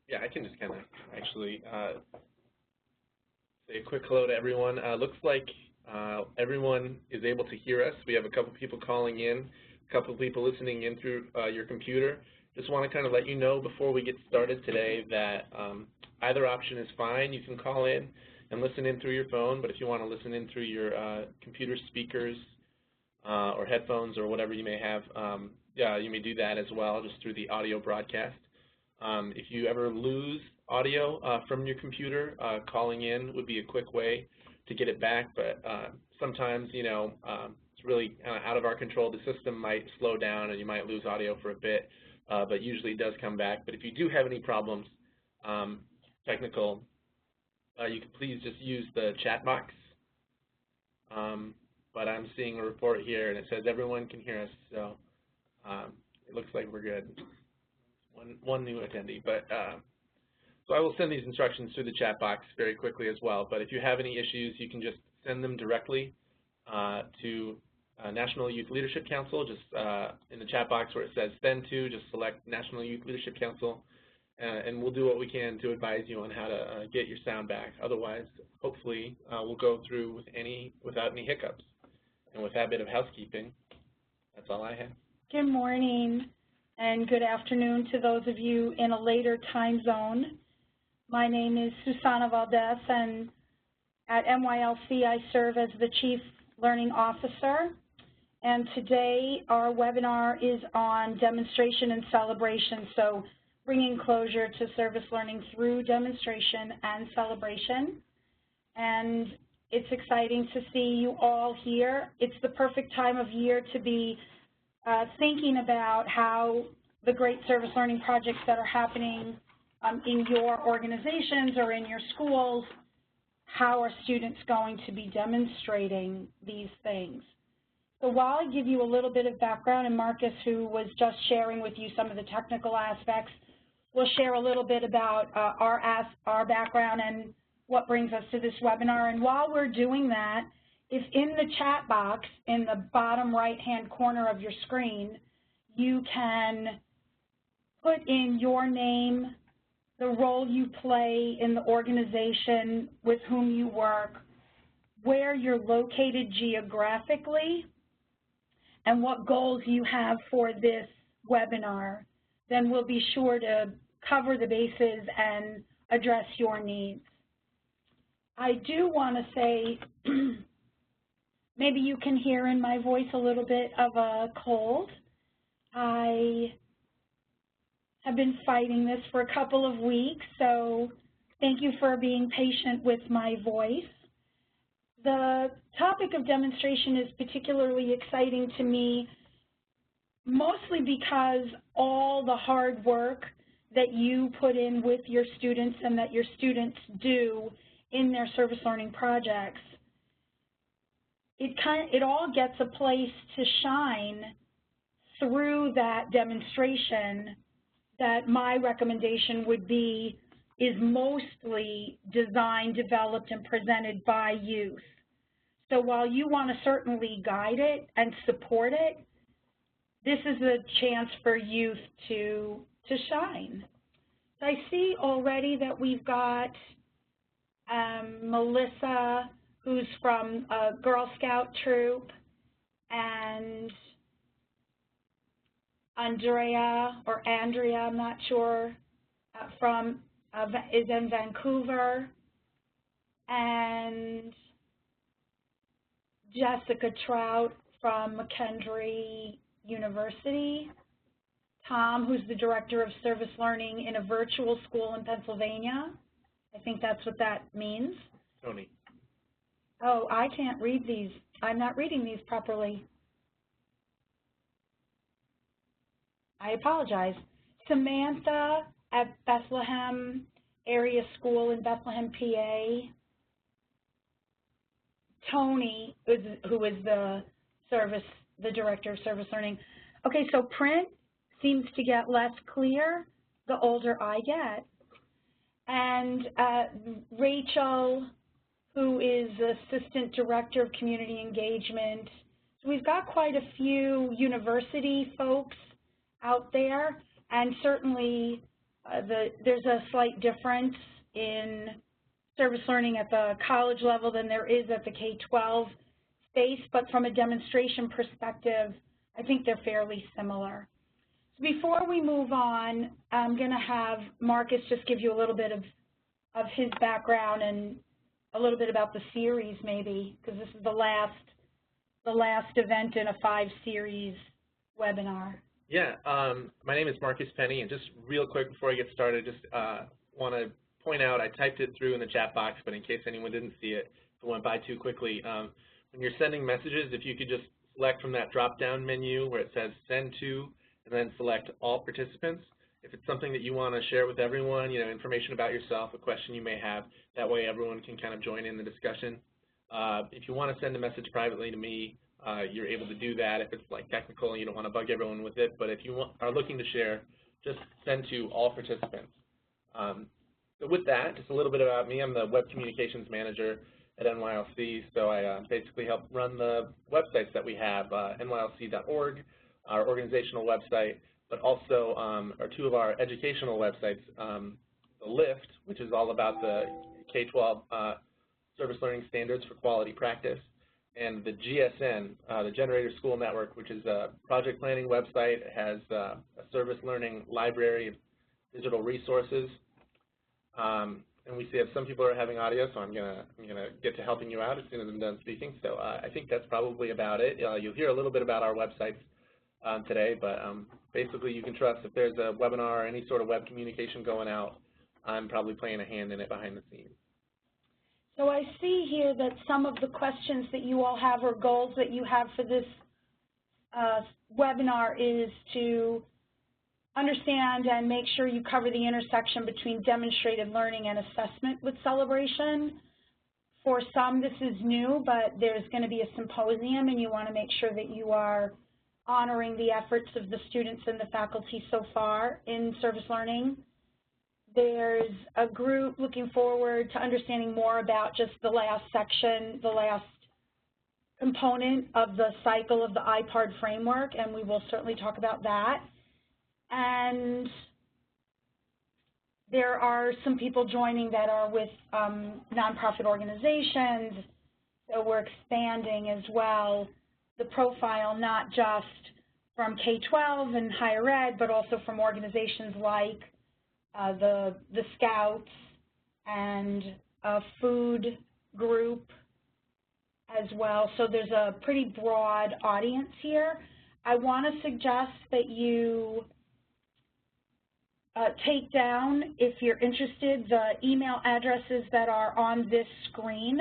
Yeah, I can just kind of actually say a quick hello to everyone. Looks like everyone is able to hear us. We have a couple people calling in, a couple people listening in through your computer. Just want to kind of let you know before we get started today that either option is fine. You can call in and listen in through your phone, but if you want to listen in through your computer speakers or headphones or whatever you may have, yeah, you may do that as well, just through the audio broadcast. If you ever lose audio from your computer, calling in would be a quick way to get it back, but sometimes, you know, it's really out of our control. The system might slow down and you might lose audio for a bit, but usually it does come back. But if you do have any problems, technical, you can please just use the chat box. But I'm seeing a report here and it says everyone can hear us, so it looks like we're good. One new attendee, but so I will send these instructions through the chat box very quickly as well. But if you have any issues, you can just send them directly to National Youth Leadership Council. Just in the chat box where it says send to, just select National Youth Leadership Council, and we'll do what we can to advise you on how to get your sound back. Otherwise, hopefully, we'll go through without any hiccups. And with that bit of housekeeping, that's all I have. Good morning and good afternoon to those of you in a later time zone. My name is Susana Valdez, and at NYLC I serve as the Chief Learning Officer. And today our webinar is on demonstration and celebration, so bringing closure to service learning through demonstration and celebration. And it's exciting to see you all here. It's the perfect time of year to be thinking about how the great service learning projects that are happening in your organizations or in your schools, how are students going to be demonstrating these things. So while I give you a little bit of background, and Marcus, who was just sharing with you some of the technical aspects, will share a little bit about our background and what brings us to this webinar. And while we're doing that, if in the chat box in the bottom right-hand corner of your screen, you can put in your name, the role you play in the organization with whom you work, where you're located geographically, and what goals you have for this webinar, then we'll be sure to cover the bases and address your needs. I do want to say, maybe you can hear in my voice a little bit of a cold. I have been fighting this for a couple of weeks, so thank you for being patient with my voice. The topic of demonstration is particularly exciting to me, mostly because all the hard work that you put in with your students and that your students do in their service learning projects, it all gets a place to shine through that demonstration that my recommendation would be is mostly designed, developed, and presented by youth. So while you want to certainly guide it and support it, this is a chance for youth to shine. So I see already that we've got Melissa, who's from a Girl Scout troop, and Andrea, I'm not sure, is in Vancouver, and Jessica Trout from McKendree University, Tom, who's the Director of Service Learning in a virtual school in Pennsylvania. I think that's what that means. Tony. Oh, I can't read these. I'm not reading these properly. I apologize. Samantha at Bethlehem Area School in Bethlehem, PA. Tony, who is the Director of Service Learning. Okay, so print seems to get less clear the older I get. And Rachel, who is Assistant Director of Community Engagement. So we've got quite a few university folks out there, and certainly there's a slight difference in service learning at the college level than there is at the K-12 space, but from a demonstration perspective, I think they're fairly similar. So before we move on, I'm going to have Marcus just give you a little bit of his background and a little bit about the series maybe, because this is the last event in a 5-series webinar. Yeah, my name is Marcus Penny, and just real quick before I get started, just want to point out I typed it through in the chat box, but in case anyone didn't see it, if it went by too quickly, when you're sending messages, if you could just select from that drop-down menu where it says Send To, and then select All Participants. If it's something that you want to share with everyone, you know, information about yourself, a question you may have, that way everyone can kind of join in the discussion. If you want to send a message privately to me, you're able to do that if it's like technical and you don't want to bug everyone with it. But if you are looking to share, just send to all participants. So with that, just a little bit about me. I'm the Web Communications Manager at NYLC, so I basically help run the websites that we have, nylc.org, our organizational website, but also are 2 of our educational websites, the LIFT, which is all about the K-12 service learning standards for quality practice, and the GSN, the Generator School Network, which is a project planning website. It has a service learning library of digital resources. And we see if some people are having audio, so I'm gonna get to helping you out as soon as I'm done speaking. So I think that's probably about it. You'll hear a little bit about our websites today, but basically you can trust if there's a webinar or any sort of web communication going out, I'm probably playing a hand in it behind the scenes. So I see here that some of the questions that you all have or goals that you have for this webinar is to understand and make sure you cover the intersection between demonstrated learning and assessment with Celebration. For some, this is new, but there's going to be a symposium, and you want to make sure that you are honoring the efforts of the students and the faculty so far in service learning. There's a group looking forward to understanding more about just the last section, the last component of the cycle of the IPARD framework, and we will certainly talk about that. And there are some people joining that are with nonprofit organizations, so we're expanding as well the profile, not just from K-12 and higher ed, but also from organizations like the Scouts and a food group as well. So there's a pretty broad audience here. I want to suggest that you take down, if you're interested, the email addresses that are on this screen,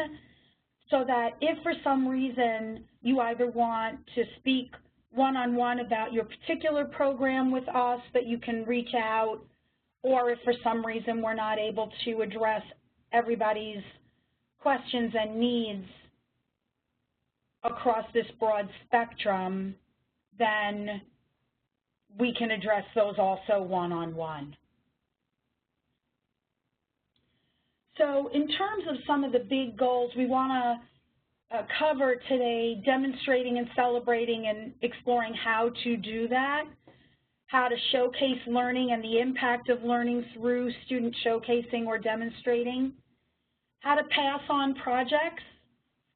so that if for some reason you either want to speak one-on-one about your particular program with us, that you can reach out, or if for some reason we're not able to address everybody's questions and needs across this broad spectrum, then we can address those also one-on-one. So in terms of some of the big goals we want to cover today, demonstrating and celebrating and exploring how to do that, how to showcase learning and the impact of learning through student showcasing or demonstrating, how to pass on projects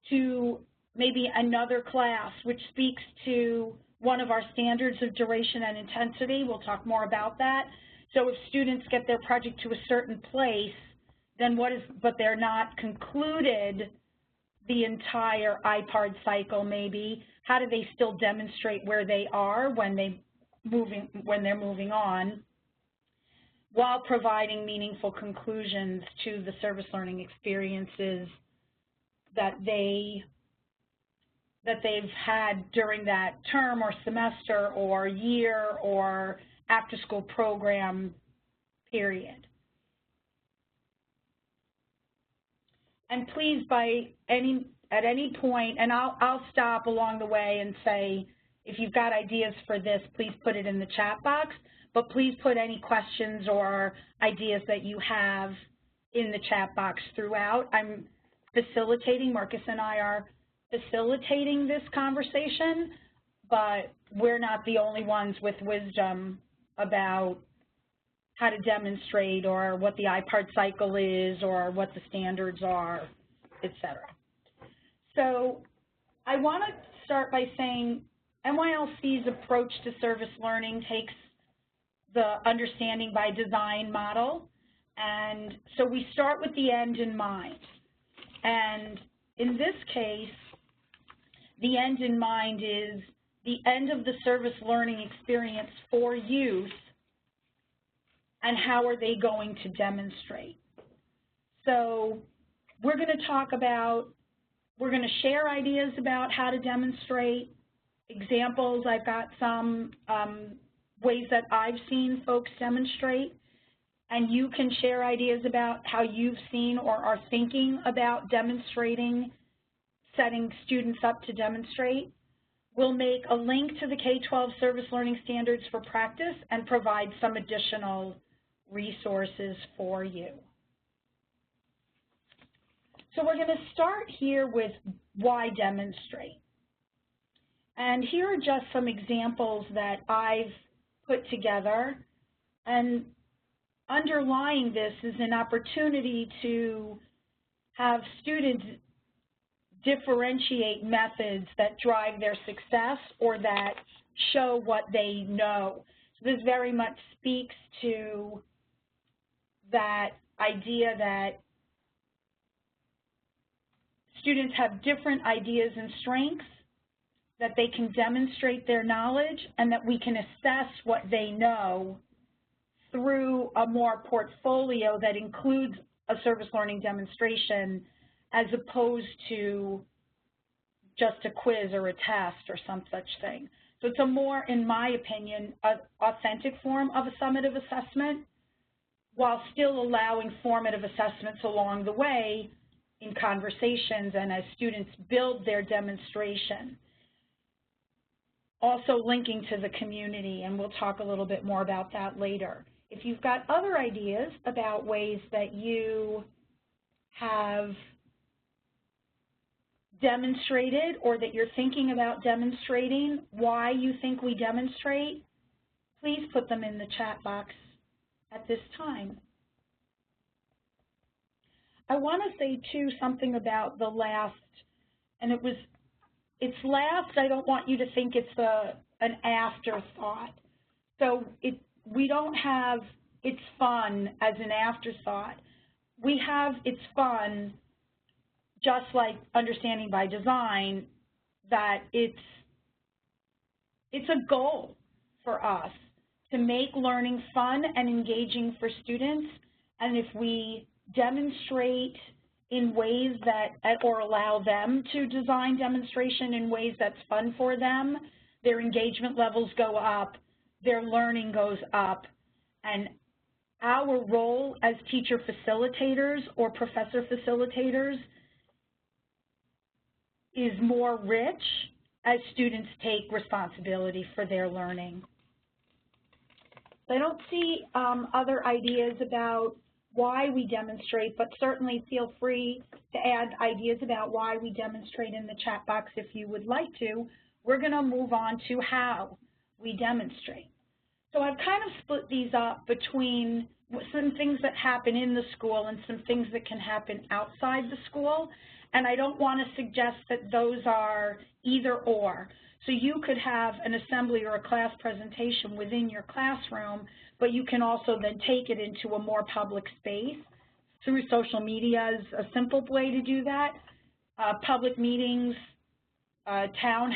to maybe another class, which speaks to one of our standards of duration and intensity. We'll talk more about that. So if students get their project to a certain place, then but they're not concluded the entire IPARD cycle maybe, how do they still demonstrate where they are when they're moving on, while providing meaningful conclusions to the service learning experiences that they've had during that term or semester or year or after-school program period. And please, at any point, and I'll stop along the way and say, if you've got ideas for this, please put it in the chat box, but please put any questions or ideas that you have in the chat box throughout. I'm facilitating, Marcus and I are facilitating this conversation, but we're not the only ones with wisdom about how to demonstrate, or what the IPART cycle is, or what the standards are, etc. So I want to start by saying NYLC's approach to service learning takes the understanding by design model, and so we start with the end in mind. And in this case, the end in mind is the end of the service learning experience for youth, and how are they going to demonstrate. So we're going to share ideas about how to demonstrate, examples. I've got some ways that I've seen folks demonstrate, and you can share ideas about how you've seen or are thinking about demonstrating, setting students up to demonstrate. We'll make a link to the K-12 Service Learning Standards for practice and provide some additional resources for you. So we're going to start here with why demonstrate. And here are just some examples that I've put together. And underlying this is an opportunity to have students differentiate methods that drive their success or that show what they know. So this very much speaks to that idea that students have different ideas and strengths, that they can demonstrate their knowledge, and that we can assess what they know through a more portfolio that includes a service learning demonstration as opposed to just a quiz or a test or some such thing. So it's a more, in my opinion, authentic form of a summative assessment, while still allowing formative assessments along the way in conversations and as students build their demonstration. Also linking to the community, and we'll talk a little bit more about that later. If you've got other ideas about ways that you have demonstrated or that you're thinking about demonstrating, why you think we demonstrate, please put them in the chat box at this time. I want to say, too, something about the last, and it's last. I don't want you to think it's an afterthought. So we don't have it's fun as an afterthought. We have it's fun just like understanding by design, that it's a goal for us to make learning fun and engaging for students. And if we demonstrate in ways that, or allow them to design demonstration in ways that's fun for them, their engagement levels go up, their learning goes up, and our role as teacher facilitators or professor facilitators is more rich as students take responsibility for their learning. I don't see other ideas about why we demonstrate, but certainly feel free to add ideas about why we demonstrate in the chat box if you would like to. We're going to move on to how we demonstrate. So I've kind of split these up between some things that happen in the school and some things that can happen outside the school. And I don't want to suggest that those are either or. So you could have an assembly or a class presentation within your classroom, but you can also then take it into a more public space. Through social media is a simple way to do that. Public meetings, town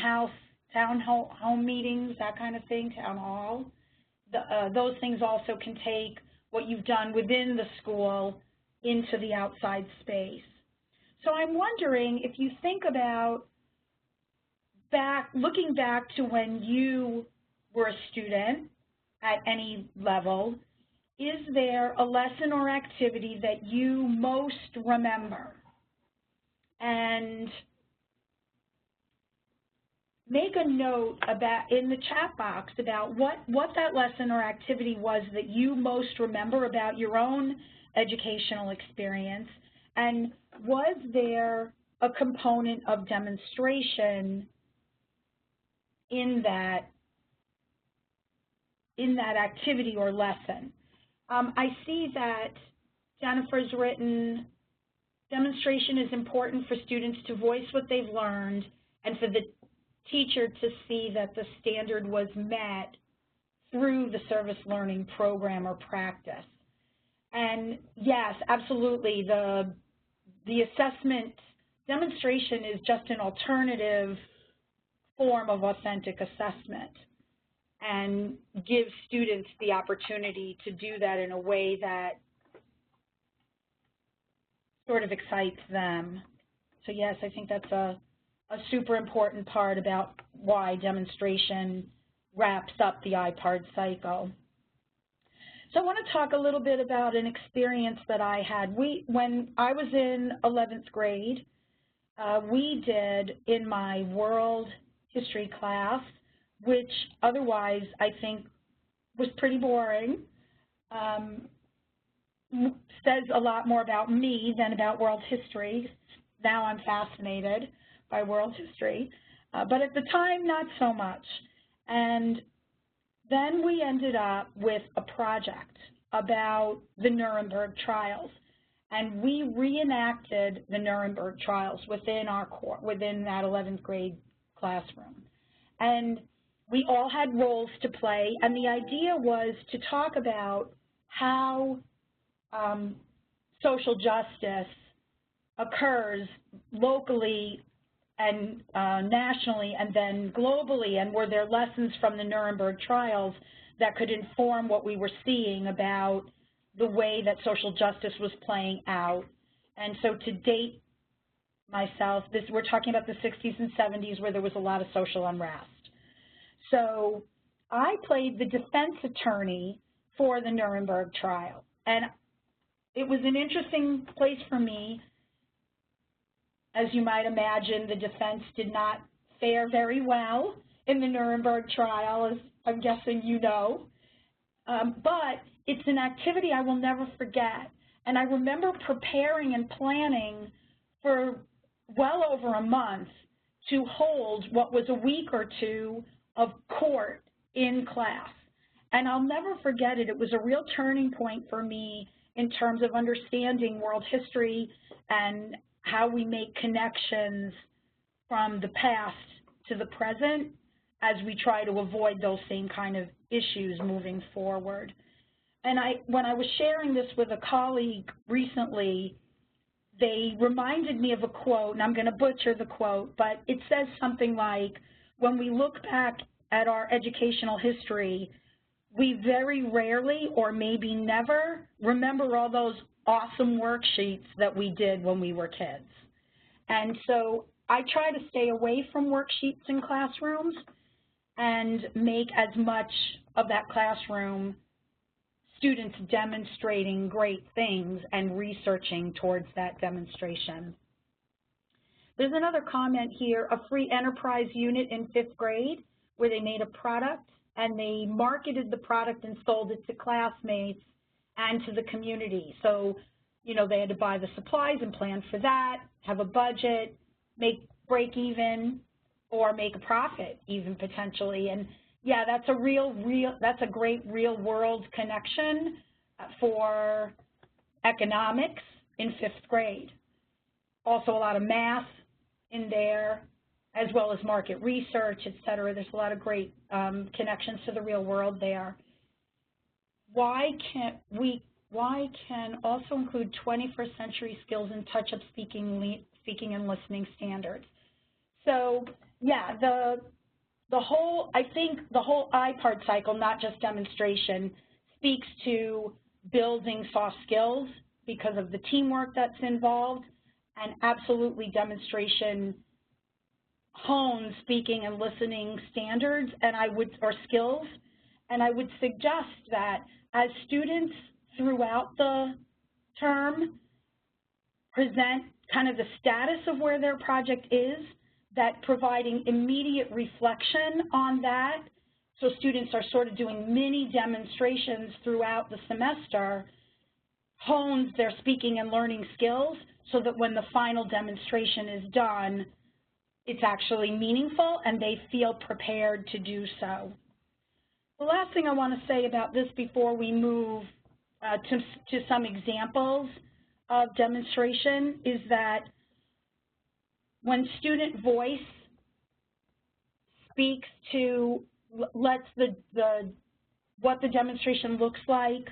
home meetings, that kind of thing, town hall. Those things also can take what you've done within the school into the outside space. So I'm wondering if you think about looking back to when you were a student at any level, is there a lesson or activity that you most remember? And make a note about in the chat box about what that lesson or activity was that you most remember about your own educational experience, and was there a component of demonstration in that activity or lesson? I see that Jennifer's written, demonstration is important for students to voice what they've learned and for the teacher to see that the standard was met through the service learning program or practice. And yes, absolutely, the assessment demonstration is just an alternative form of authentic assessment and gives students the opportunity to do that in a way that sort of excites them. So yes, I think that's a super important part about why demonstration wraps up the IPARD cycle. So I want to talk a little bit about an experience that I had. When I was in 11th grade, we did in my world history class, which otherwise I think was pretty boring, says a lot more about me than about world history. Now I'm fascinated by world history, but at the time, not so much. And then we ended up with a project about the Nuremberg trials, and we reenacted the Nuremberg trials within that 11th grade classroom. And we all had roles to play, and the idea was to talk about how social justice occurs locally and nationally and then globally, and were there lessons from the Nuremberg trials that could inform what we were seeing about the way that social justice was playing out. And so to date myself, we're talking about the 60s and 70s where there was a lot of social unrest. So I played the defense attorney for the Nuremberg trial, and it was an interesting place for me. As you might imagine, the defense did not fare very well in the Nuremberg trial, as I'm guessing you know. But it's an activity I will never forget. And I remember preparing and planning for well over a month to hold what was a week or two of court in class. And I'll never forget it. It was a real turning point for me in terms of understanding world history and how we make connections from the past to the present as we try to avoid those same kind of issues moving forward. And when I was sharing this with a colleague recently, they reminded me of a quote, and I'm going to butcher the quote, but it says something like, when we look back at our educational history, we very rarely, or maybe never, remember all those awesome worksheets that we did when we were kids. And so I try to stay away from worksheets in classrooms and make as much of that classroom students demonstrating great things and researching towards that demonstration. There's another comment here, a free enterprise unit in 5th grade where they made a product and they marketed the product and sold it to classmates and to the community. So, you know, they had to buy the supplies and plan for that, have a budget, break even, or make a profit even potentially. And yeah, that's a great real world connection for economics in 5th grade. Also a lot of math in there, as well as market research, et cetera. There's a lot of great connections to the real world there. Why can also include 21st century skills in touch-up speaking and listening standards. So yeah, I think the whole IPARD cycle, not just demonstration, speaks to building soft skills because of the teamwork that's involved, and absolutely demonstration hones speaking and listening standards or skills. And I would suggest that as students throughout the term present kind of the status of where their project is, that providing immediate reflection on that, so students are sort of doing mini demonstrations throughout the semester, hones their speaking and learning skills so that when the final demonstration is done, it's actually meaningful and they feel prepared to do so. The last thing I want to say about this before we move to some examples of demonstration is that when student voice speaks to, lets what the demonstration looks like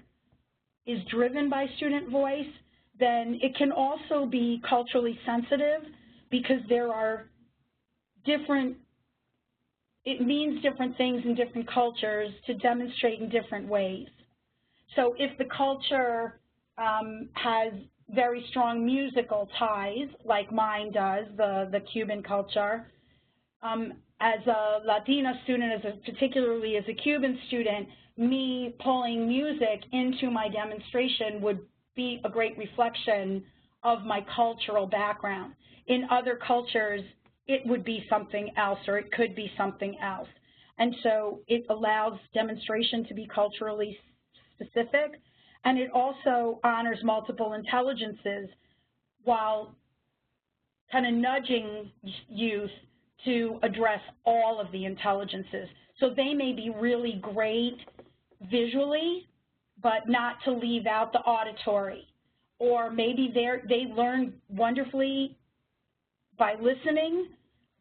is driven by student voice, then it can also be culturally sensitive because there are different, it means different things in different cultures to demonstrate in different ways. So if the culture has very strong musical ties, like mine does, the Cuban culture, as a Latina student, particularly as a Cuban student, me pulling music into my demonstration would be a great reflection of my cultural background. In other cultures, it would be something else, or it could be something else. And so it allows demonstration to be culturally specific, and it also honors multiple intelligences while kind of nudging youth to address all of the intelligences. So they may be really great visually, but not to leave out the auditory. Or maybe they learn wonderfully by listening,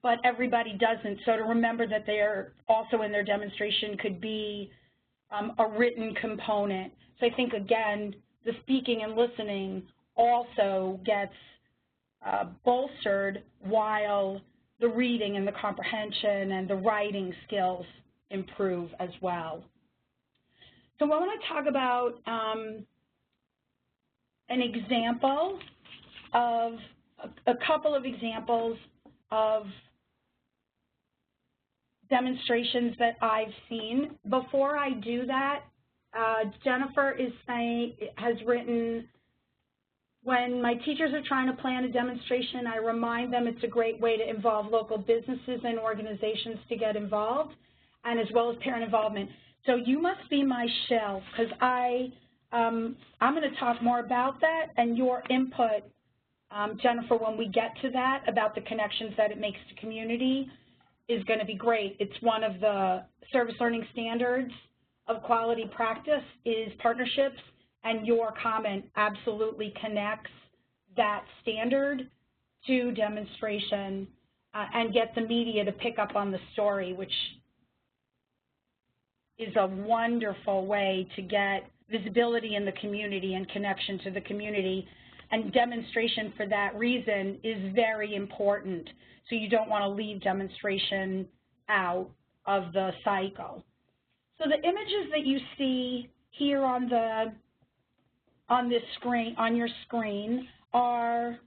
but everybody doesn't. So to remember that they're also in their demonstration could be a written component. So I think, again, the speaking and listening also gets bolstered while the reading and the comprehension and the writing skills improve as well. So I want to talk about an example of, a couple of examples of demonstrations that I've seen. Before I do that, Jennifer has written, when my teachers are trying to plan a demonstration, I remind them it's a great way to involve local businesses and organizations to get involved, and as well as parent involvement. So you must be my shell, because I'm going to talk more about that, and your input, Jennifer, when we get to that, about the connections that it makes to community, is going to be great. It's one of the service learning standards of quality practice is partnerships, and your comment absolutely connects that standard to demonstration and get the media to pick up on the story, which is a wonderful way to get visibility in the community and connection to the community. And demonstration for that reason is very important. So you don't want to leave demonstration out of the cycle. So the images that you see here on this screen, on your screen, are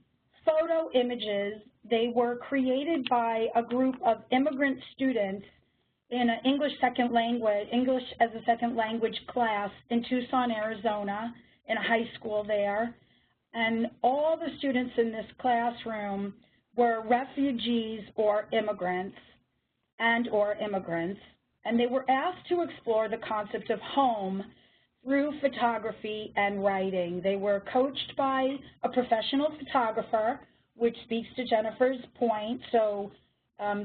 photo images. They were created by a group of immigrant students in an English as a second language class in Tucson, Arizona, in a high school there. And all the students in this classroom were refugees or immigrants, and they were asked to explore the concept of home through photography and writing. They were coached by a professional photographer, which speaks to Jennifer's point. So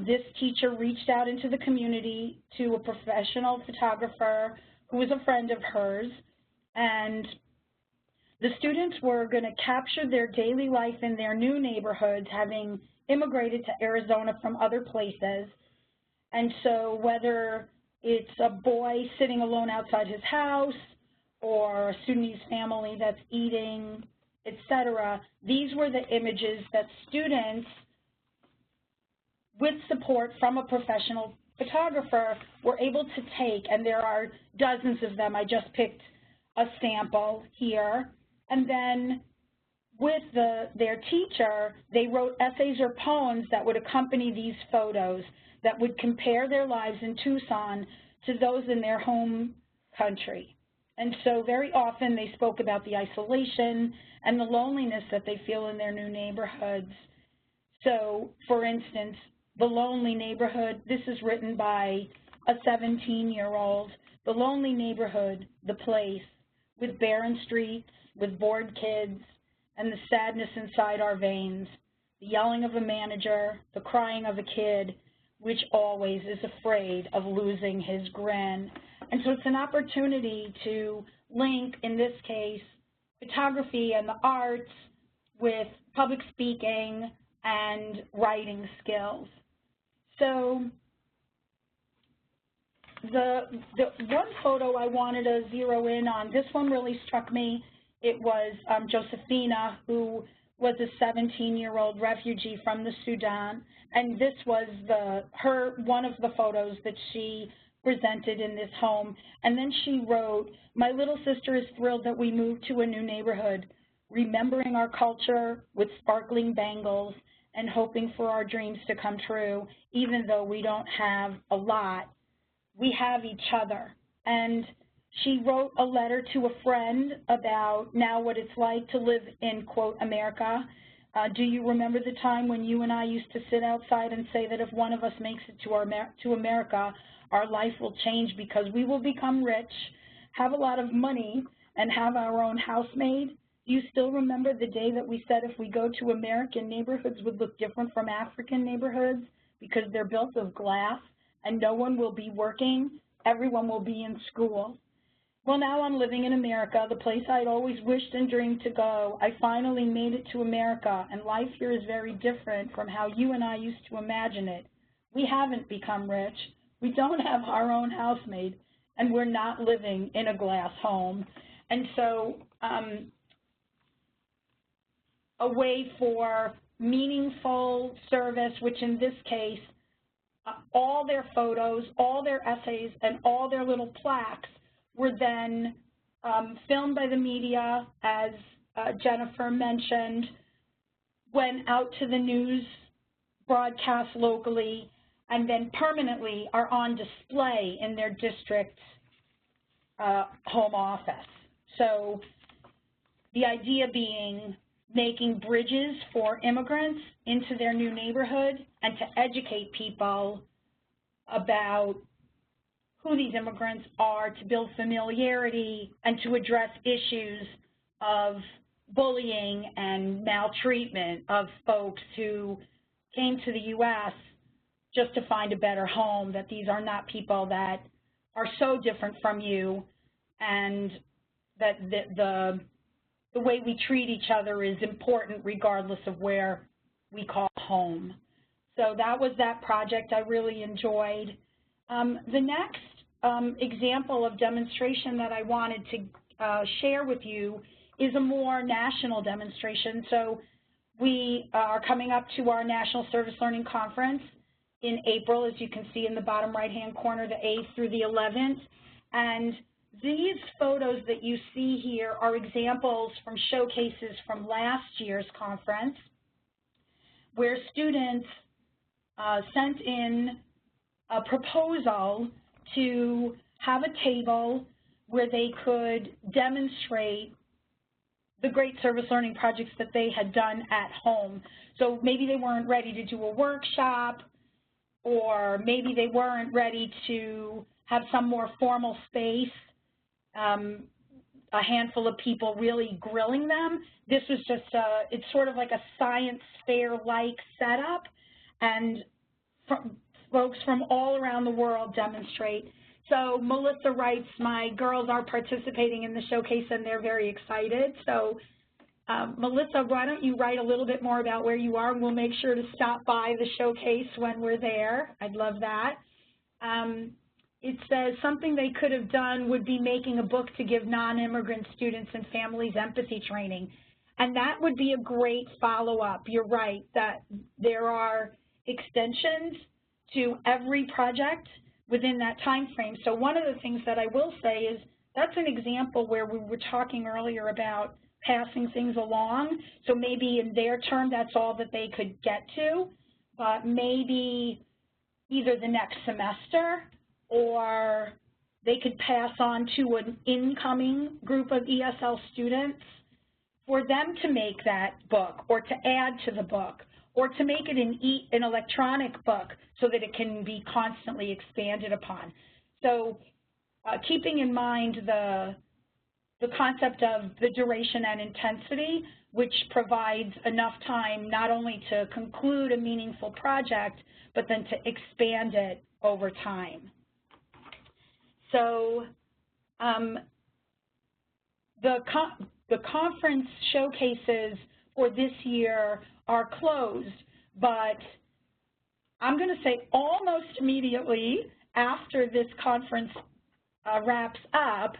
this teacher reached out into the community to a professional photographer who was a friend of hers, and the students were going to capture their daily life in their new neighborhoods, having immigrated to Arizona from other places. And so whether it's a boy sitting alone outside his house or a Sudanese family that's eating, etc., these were the images that students, with support from a professional photographer, were able to take. And there are dozens of them. I just picked a sample here. And then with their teacher, they wrote essays or poems that would accompany these photos, that would compare their lives in Tucson to those in their home country. And so very often they spoke about the isolation and the loneliness that they feel in their new neighborhoods. So, for instance, The Lonely Neighborhood, this is written by a 17-year-old. The lonely neighborhood, the place, with barren streets, with bored kids, and the sadness inside our veins, the yelling of a manager, the crying of a kid, which always is afraid of losing his grin. And so it's an opportunity to link, in this case, photography and the arts with public speaking and writing skills. So the one photo I wanted to zero in on, this one really struck me. It was Josephina, who was a 17-year-old refugee from the Sudan, and this was one of the photos that she presented in this home. And then she wrote, "My little sister is thrilled that we moved to a new neighborhood, remembering our culture with sparkling bangles and hoping for our dreams to come true. Even though we don't have a lot, we have each other." And she wrote a letter to a friend about now what it's like to live in, quote, America. Do you remember the time when you and I used to sit outside and say that if one of us makes it to America, our life will change because we will become rich, have a lot of money, and have our own house made? Do you still remember the day that we said if we go to American neighborhoods would look different from African neighborhoods because they're built of glass and no one will be working, everyone will be in school? Well, now I'm living in America, the place I'd always wished and dreamed to go. I finally made it to America, and life here is very different from how you and I used to imagine it. We haven't become rich. We don't have our own house made, and we're not living in a glass home. And so a way for meaningful service, which in this case, all their photos, all their essays, and all their little plaques were then filmed by the media, as Jennifer mentioned, went out to the news broadcast locally, and then permanently are on display in their district's home office. So the idea being making bridges for immigrants into their new neighborhood and to educate people about who these immigrants are, to build familiarity, and to address issues of bullying and maltreatment of folks who came to the U.S. just to find a better home, that these are not people that are so different from you, and that the way we treat each other is important regardless of where we call home. So that was that project I really enjoyed. The next example of demonstration that I wanted to share with you is a more national demonstration. So we are coming up to our National Service Learning Conference in April, as you can see in the bottom right-hand corner, the 8th through the 11th. And these photos that you see here are examples from showcases from last year's conference, where students sent in a proposal to have a table where they could demonstrate the great service learning projects that they had done at home. So maybe they weren't ready to do a workshop, or maybe they weren't ready to have some more formal space, a handful of people really grilling them. This was just it's sort of like a science fair-like setup, and folks from all around the world demonstrate. So Melissa writes, "My girls are participating in the showcase and they're very excited." So Melissa, why don't you write a little bit more about where you are, and we'll make sure to stop by the showcase when we're there. I'd love that. It says something they could have done would be making a book to give non-immigrant students and families empathy training. And that would be a great follow-up. You're right that there are extensions to every project within that time frame. So one of the things that I will say is that's an example where we were talking earlier about passing things along. So maybe in their term that's all that they could get to, but maybe either the next semester or they could pass on to an incoming group of ESL students for them to make that book, or to add to the book, or to make it an electronic book so that it can be constantly expanded upon. So keeping in mind the concept of the duration and intensity, which provides enough time not only to conclude a meaningful project, but then to expand it over time. So the conference showcases for this year are closed, but I'm going to say almost immediately after this conference wraps up,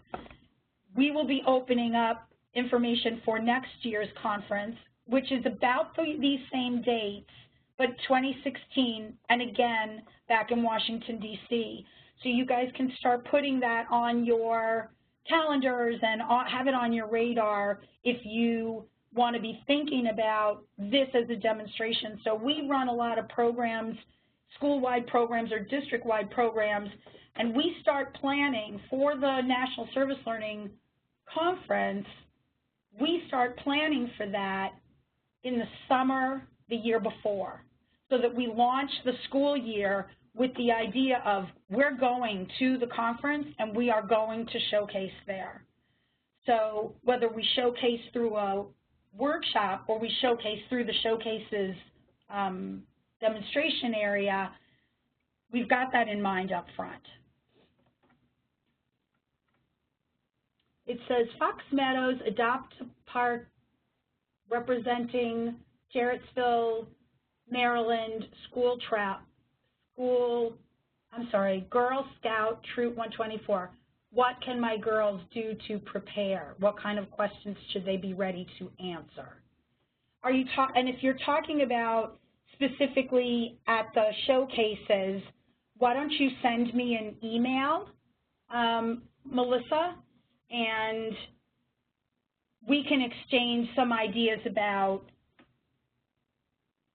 we will be opening up information for next year's conference, which is about these same dates, but 2016, and again, back in Washington, D.C. So you guys can start putting that on your calendars and have it on your radar if you want to be thinking about this as a demonstration. So we run a lot of programs, school-wide programs or district-wide programs, and we start planning for the National Service Learning Conference. We start planning for that in the summer the year before, so that we launch the school year with the idea of we're going to the conference and we are going to showcase there. So whether we showcase through a workshop or we showcase through the Showcases demonstration area, we've got that in mind up front. It says Fox Meadows Adopt Park representing Jarrettsville, Maryland Girl Scout Troop 124. What can my girls do to prepare? What kind of questions should they be ready to answer? And if you're talking about specifically at the showcases, why don't you send me an email, Melissa, and we can exchange some ideas about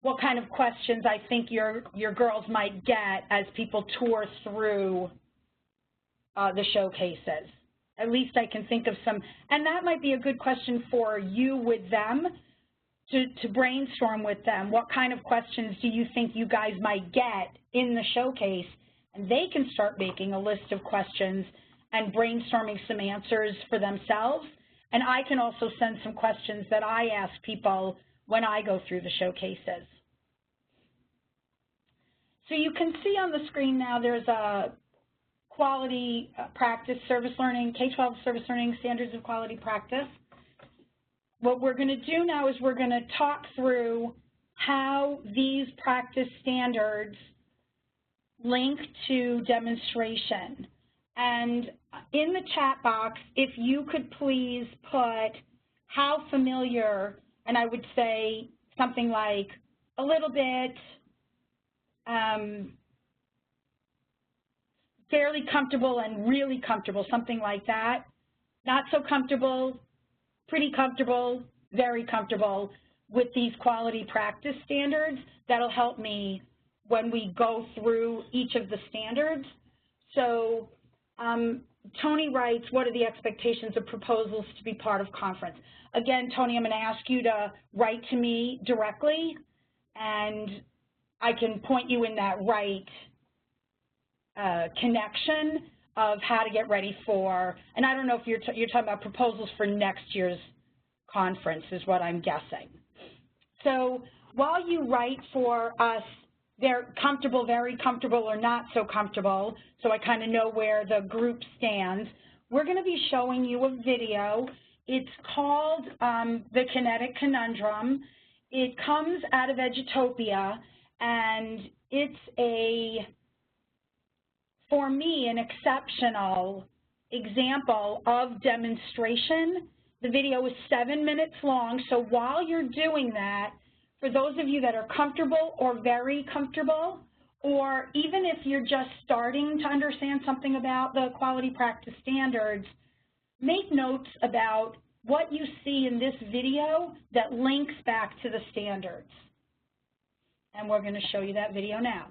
what kind of questions I think your girls might get as people tour through the showcases. At least I can think of some, and that might be a good question for you with them to brainstorm with them. What kind of questions do you think you guys might get in the showcase? And they can start making a list of questions and brainstorming some answers for themselves. And I can also send some questions that I ask people when I go through the showcases. So you can see on the screen now there's a quality practice service learning, K-12 service learning standards of quality practice. What we're going to do now is we're going to talk through how these practice standards link to demonstration. And in the chat box, if you could please put how familiar, and I would say something like a little bit, fairly comfortable and really comfortable, something like that. Not so comfortable, pretty comfortable, very comfortable with these quality practice standards. That'll help me when we go through each of the standards. So Tony writes, what are the expectations of proposals to be part of conference? Again, Tony, I'm going to ask you to write to me directly, and I can point you in that right connection of how to get ready for, and I don't know if you're talking about proposals for next year's conference is what I'm guessing. So while you write for us, they're comfortable, very comfortable, or not so comfortable, so I kind of know where the group stands, we're going to be showing you a video. It's called The Kinetic Conundrum. It comes out of Edutopia, and it's for me, an exceptional example of demonstration. The video is 7 minutes long, so while you're doing that, for those of you that are comfortable or very comfortable, or even if you're just starting to understand something about the quality practice standards, make notes about what you see in this video that links back to the standards. And we're going to show you that video now.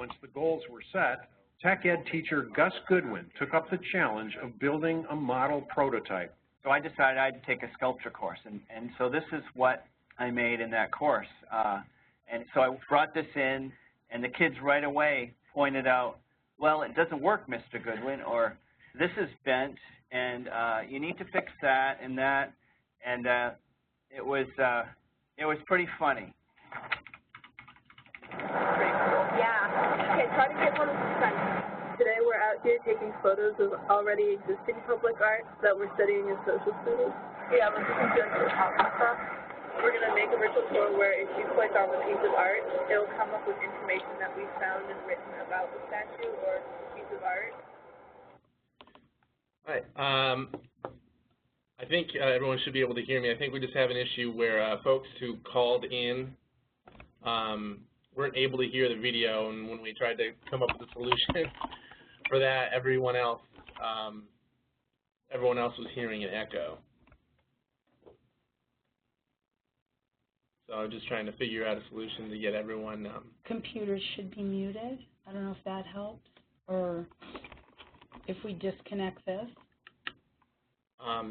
once the goals were set, Tech Ed teacher Gus Goodwin took up the challenge of building a model prototype. So I decided I'd take a sculpture course, and so this is what I made in that course. And so I brought this in, and the kids right away pointed out, well, it doesn't work, Mr. Goodwin, or this is bent, and you need to fix that and that, and it was pretty funny. Pretty cool. Yeah. Okay, try to get one of the sense. Today we're out here taking photos of already existing public art that we're studying in social studies. Yeah, let's just do the top and stuff. We're going to make a virtual tour where if you click on the piece of art, it'll come up with information that we found and written about the statue or piece of art. All right. I think everyone should be able to hear me. I think we just have an issue where folks who called in weren't able to hear the video, and when we tried to come up with a solution for that, everyone else was hearing an echo. So I'm just trying to figure out a solution to get everyone. Computers should be muted. I don't know if that helps, or if we disconnect this.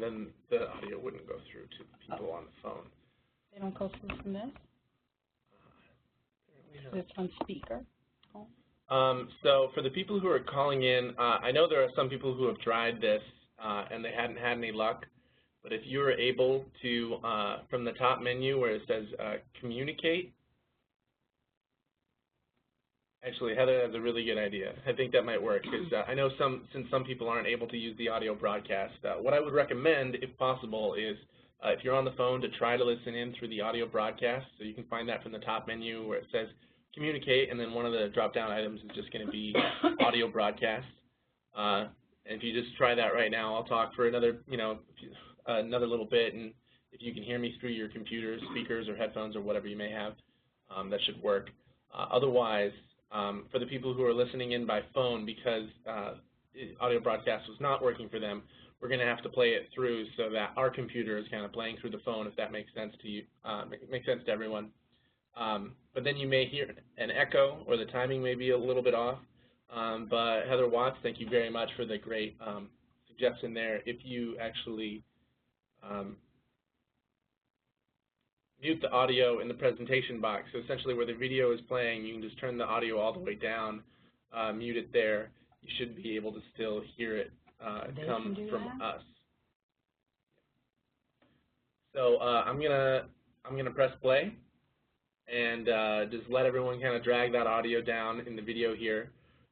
Then the audio wouldn't go through to the people on the phone. They don't go through from this? It's on speaker. Oh. So for the people who are calling in, I know there are some people who have tried this and they hadn't had any luck. But if you were able to, from the top menu where it says communicate, actually Heather has a really good idea. I think that might work because I know since some people aren't able to use the audio broadcast, what I would recommend, if possible, is if you're on the phone to try to listen in through the audio broadcast. So you can find that from the top menu where it says communicate, and then one of the drop-down items is just going to be audio broadcast. And if you just try that right now, I'll talk for another, another little bit, and if you can hear me through your computer, speakers, or headphones, or whatever you may have, that should work. Otherwise, for the people who are listening in by phone, because audio broadcast was not working for them, we're going to have to play it through so that our computer is kind of playing through the phone, if that makes sense to you, makes sense to everyone. But then you may hear an echo, or the timing may be a little bit off. But Heather Watts, thank you very much for the great suggestion there. If you actually mute the audio in the presentation box, so essentially where the video is playing, you can just turn the audio all the way down, mute it there. You should be able to still hear it come from us. So I'm gonna press play and just let everyone kind of drag that audio down in the video here.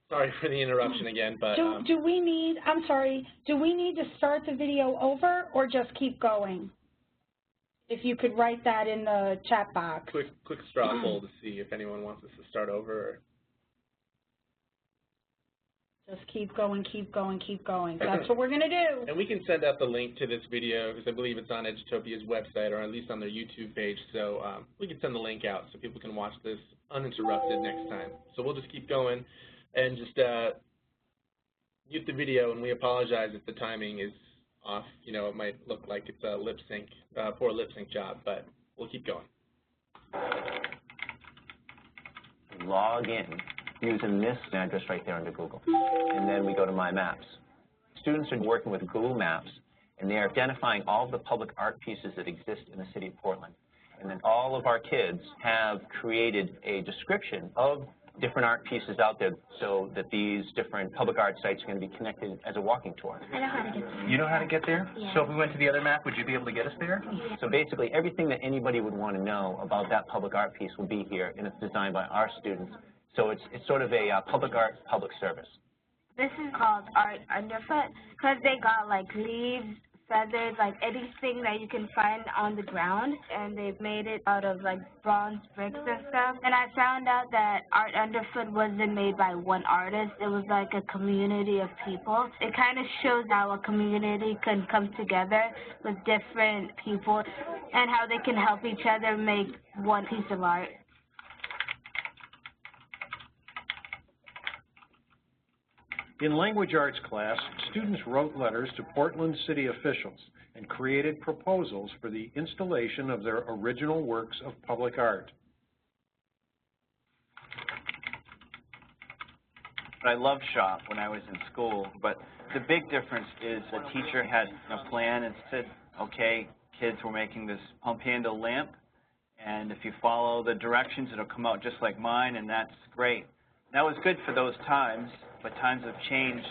Sorry for the interruption again, but do we need to start the video over or just keep going? If you could write that in the chat box. Quick straw poll to see if anyone wants us to start over. Or just keep going, keep going, keep going. That's what we're going to do. And we can send out the link to this video because I believe it's on Edutopia's website, or at least on their YouTube page. So we can send the link out so people can watch this uninterrupted next time. So we'll just keep going and just mute the video, and we apologize if the timing is off. It might look like it's a lip sync, poor lip sync job, but we'll keep going. Log in using this address right there under Google, and then we go to My Maps. Students are working with Google Maps, and they are identifying all of the public art pieces that exist in the city of Portland. And then all of our kids have created a description of different art pieces out there so that these different public art sites are going to be connected as a walking tour. I know how to get there. You know how to get there? Yeah. So if we went to the other map, would you be able to get us there? Yeah. So basically everything that anybody would want to know about that public art piece will be here, and it's designed by our students. So it's sort of a public art, public service. This is called art underfoot because they got like leaves, feathers, like anything that you can find on the ground, and they've made it out of like bronze bricks and stuff. And I found out that art underfoot wasn't made by one artist. It was like a community of people. It kind of shows how a community can come together with different people and how they can help each other make one piece of art. In language arts class, students wrote letters to Portland city officials and created proposals for the installation of their original works of public art. I loved shop when I was in school, but the big difference is the teacher had a plan and said, okay, kids, we're making this pump handle lamp, and if you follow the directions, it'll come out just like mine, and that's great. That was good for those times, but times have changed,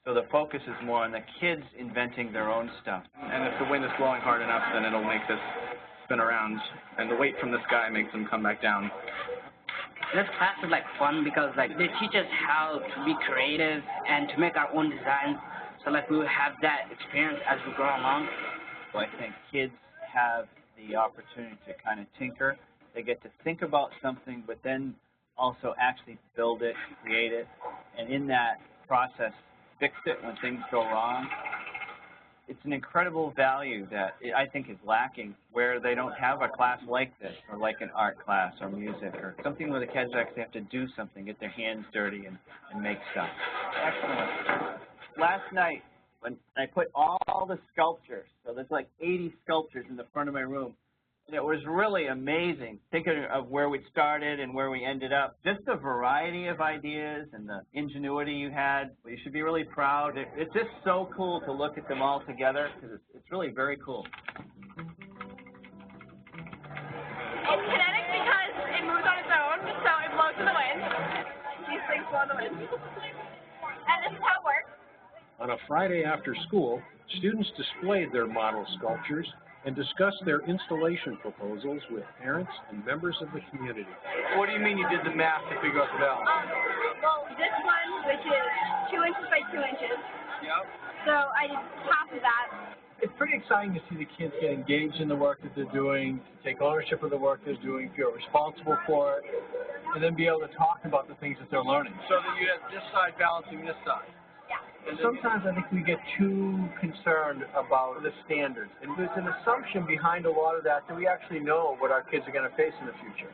so the focus is more on the kids inventing their own stuff. And if the wind is blowing hard enough, then it'll make this spin around, and the weight from the sky makes them come back down. This class is like fun because like they teach us how to be creative and to make our own designs. So like we will have that experience as we go along. So I think kids have the opportunity to kind of tinker. They get to think about something, but then also actually build it, create it, and in that process, fix it when things go wrong. It's an incredible value that I think is lacking where they don't have a class like this, or like an art class or music or something where the kids actually have to do something, get their hands dirty and make stuff. Excellent. Last night, when I put all the sculptures, so there's like 80 sculptures in the front of my room, and it was really amazing thinking of where we started and where we ended up. Just the variety of ideas and the ingenuity you had. You should be really proud. It's just so cool to look at them all together because it's really very cool. It's kinetic because it moves on its own, so it blows in the wind. These things blow in the wind. And this is how it works. On a Friday after school, students displayed their model sculptures and discussed their installation proposals with parents and members of the community. What do you mean you did the math to figure out the balance? Well, this one, which is 2 inches by 2 inches. Yep. So I did half of that. It's pretty exciting to see the kids get engaged in the work that they're doing, take ownership of the work they're doing, feel responsible for it, and then be able to talk about the things that they're learning. So that you have this side balancing this side. And sometimes I think we get too concerned about the standards. And there's an assumption behind a lot of that we actually know what our kids are going to face in the future.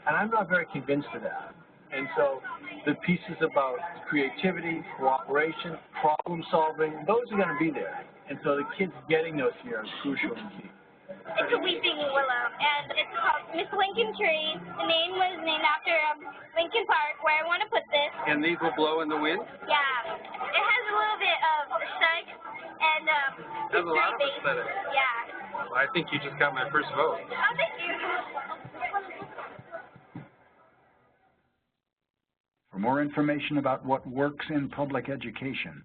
And I'm not very convinced of that. And so the pieces about creativity, cooperation, problem solving, those are going to be there. And so the kids getting those here is crucial and key. It's a weeping willow, and it's called Miss Lincoln Tree. The name was named after Lincoln Park, where I want to put this. And these will blow in the wind? Yeah. It has a little bit of aesthetic, and There's a lot of aesthetic. Yeah. Well, I think you just got my first vote. Oh, thank you. For more information about what works in public education.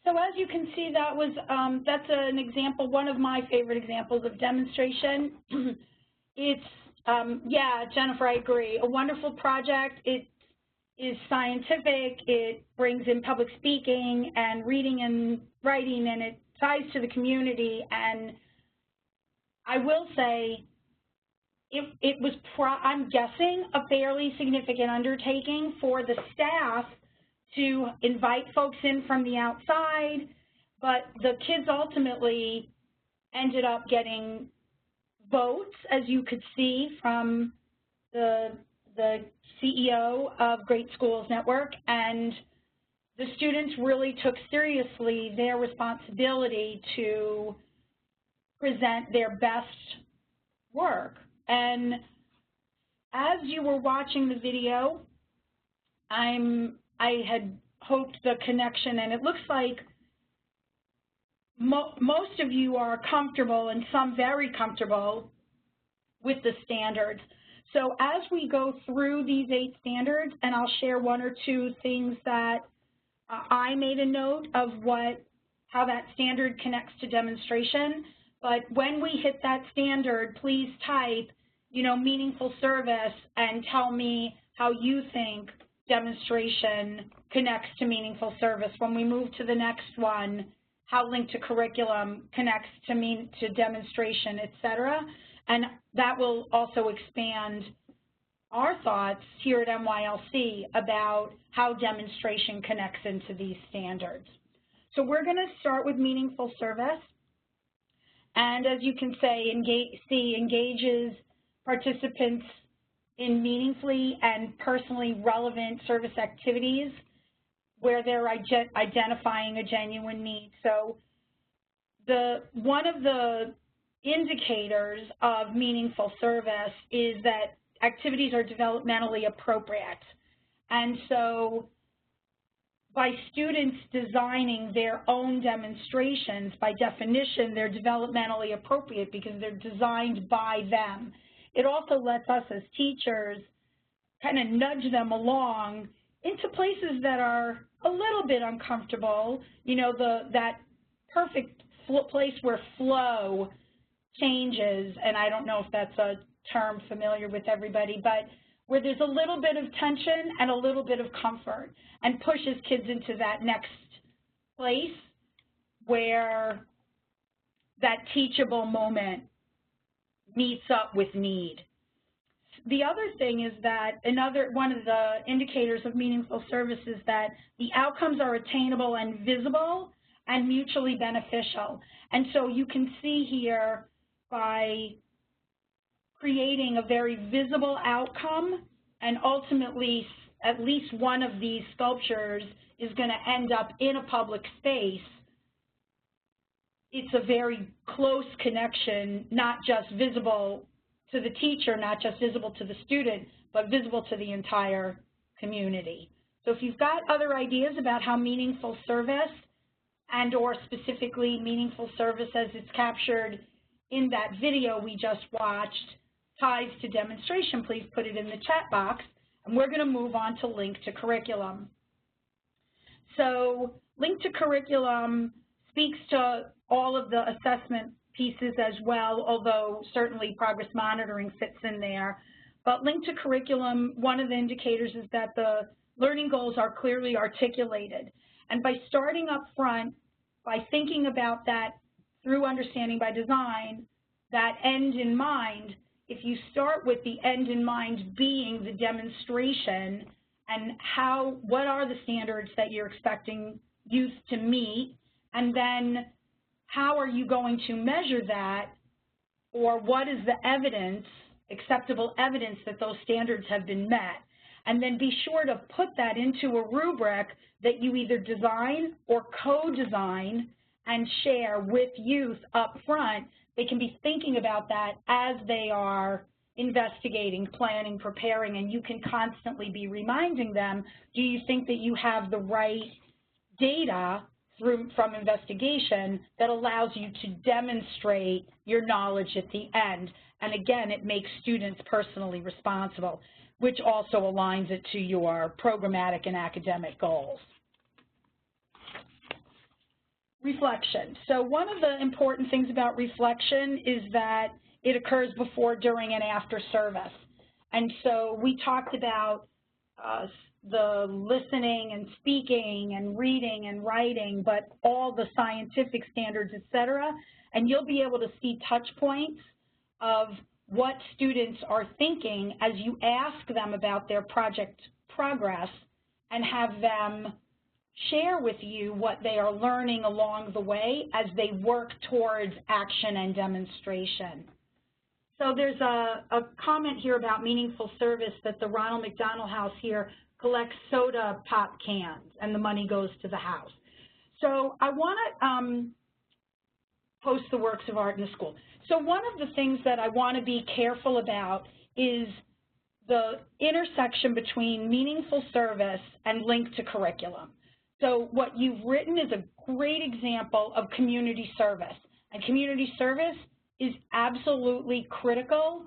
So as you can see, that was that's an example, one of my favorite examples of demonstration. It's, yeah, Jennifer, I agree, a wonderful project. It is scientific, it brings in public speaking and reading and writing, and it ties to the community. And I will say, it was, I'm guessing, a fairly significant undertaking for the staff to invite folks in from the outside, but the kids ultimately ended up getting votes, as you could see from the CEO of Great Schools Network, and the students really took seriously their responsibility to present their best work. And as you were watching the video, I had hoped the connection, and it looks like most of you are comfortable, and some very comfortable, with the standards. So as we go through these 8 standards, and I'll share 1 or 2 things that I made a note of how that standard connects to demonstration. But when we hit that standard, please type, meaningful service, and tell me how you think demonstration connects to meaningful service. When we move to the next one, how linked to curriculum connects to demonstration, et cetera. And that will also expand our thoughts here at MYLC about how demonstration connects into these standards. So we're going to start with meaningful service. And as you can say, engages participants in meaningfully and personally relevant service activities where they're identifying a genuine need. So one of the indicators of meaningful service is that activities are developmentally appropriate. And so by students designing their own demonstrations, by definition, they're developmentally appropriate because they're designed by them. It also lets us as teachers kind of nudge them along into places that are a little bit uncomfortable, you know, that perfect place where flow changes, and I don't know if that's a term familiar with everybody, but where there's a little bit of tension and a little bit of comfort, and pushes kids into that next place where that teachable moment meets up with need. The other thing is that one of the indicators of meaningful service is that the outcomes are attainable and visible and mutually beneficial. And so you can see here by creating a very visible outcome, and ultimately at least one of these sculptures is going to end up in a public space, it's a very close connection, not just visible to the teacher, not just visible to the student, but visible to the entire community. So if you've got other ideas about how meaningful service and or specifically meaningful service as it's captured in that video we just watched ties to demonstration, please put it in the chat box, and we're going to move on to link to curriculum. So link to curriculum speaks to all of the assessment pieces as well, although certainly progress monitoring fits in there. But link to curriculum, one of the indicators is that the learning goals are clearly articulated. And by starting up front, by thinking about that through understanding by design, that end in mind, if you start with the end in mind being the demonstration and what are the standards that you're expecting youth to meet, and then how are you going to measure that, or what is the evidence, acceptable evidence that those standards have been met, and then be sure to put that into a rubric that you either design or co-design and share with youth up front. They can be thinking about that as they are investigating, planning, preparing, and you can constantly be reminding them, do you think that you have the right data from investigation that allows you to demonstrate your knowledge at the end? And again, it makes students personally responsible, which also aligns it to your programmatic and academic goals. Reflection. So one of the important things about reflection is that it occurs before, during, and after service. And so we talked about the listening and speaking and reading and writing, but all the scientific standards, et cetera, and you'll be able to see touch points of what students are thinking as you ask them about their project progress and have them share with you what they are learning along the way as they work towards action and demonstration. So there's a comment here about meaningful service, that the Ronald McDonald House here collects soda pop cans and the money goes to the house. So I want to post the works of art in the school. So one of the things that I want to be careful about is the intersection between meaningful service and link to curriculum. So what you've written is a great example of community service. And community service is absolutely critical,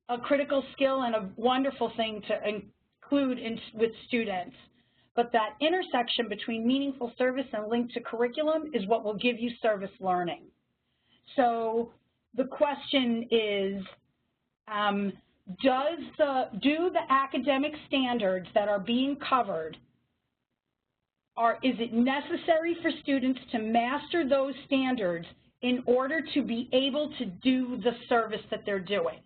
a critical skill and a wonderful thing to include with students. But that intersection between meaningful service and link to curriculum is what will give you service learning. So the question is, do the academic standards that are being covered, is it necessary for students to master those standards in order to be able to do the service that they're doing?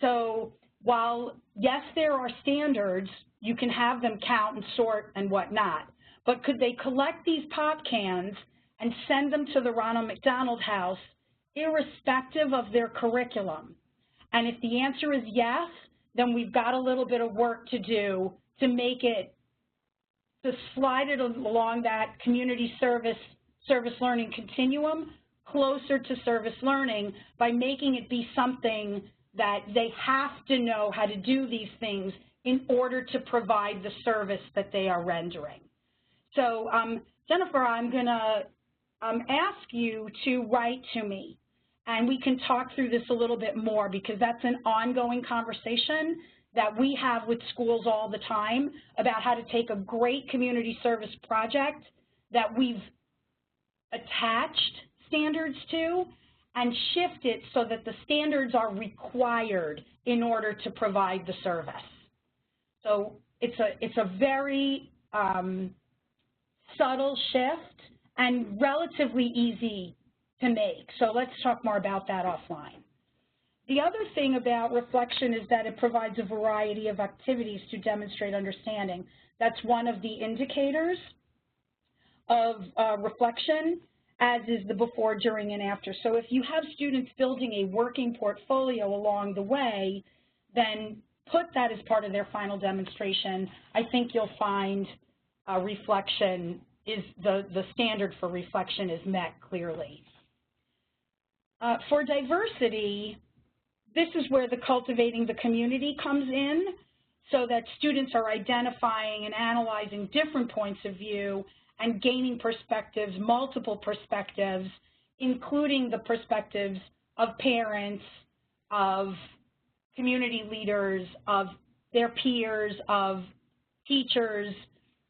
So while, yes, there are standards, you can have them count and sort and whatnot, but could they collect these pop cans and send them to the Ronald McDonald House irrespective of their curriculum? And if the answer is yes, then we've got a little bit of work to do to make it, to slide it along that community service learning continuum closer to service learning by making it be something that they have to know how to do these things in order to provide the service that they are rendering. So, Jennifer, I'm going to ask you to write to me, and we can talk through this a little bit more, because that's an ongoing conversation that we have with schools all the time about how to take a great community service project that we've attached standards to and shift it so that the standards are required in order to provide the service. So it's a very subtle shift and relatively easy to make. So let's talk more about that offline. The other thing about reflection is that it provides a variety of activities to demonstrate understanding. That's one of the indicators of reflection, as is the before, during, and after. So if you have students building a working portfolio along the way, then put that as part of their final demonstration. I think you'll find reflection is the standard for reflection is met clearly. For diversity, this is where the cultivating the community comes in, so that students are identifying and analyzing different points of view and gaining perspectives, multiple perspectives, including the perspectives of parents, of community leaders, of their peers, of teachers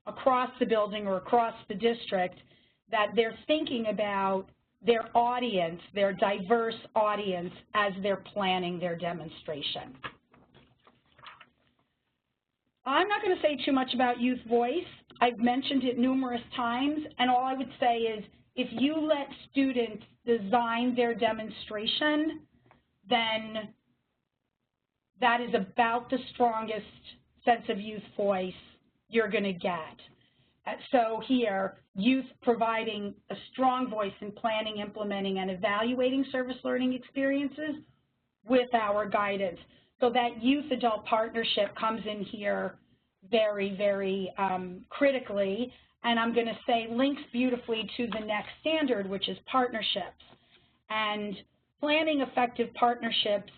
across the building or across the district, that they're thinking about their audience, their diverse audience, as they're planning their demonstration. I'm not going to say too much about youth voice. I've mentioned it numerous times, and all I would say is if you let students design their demonstration, then that is about the strongest sense of youth voice you're going to get. So here, youth providing a strong voice in planning, implementing, and evaluating service learning experiences with our guidance. So that youth-adult partnership comes in here very, very critically, and I'm going to say links beautifully to the next standard, which is partnerships. And planning effective partnerships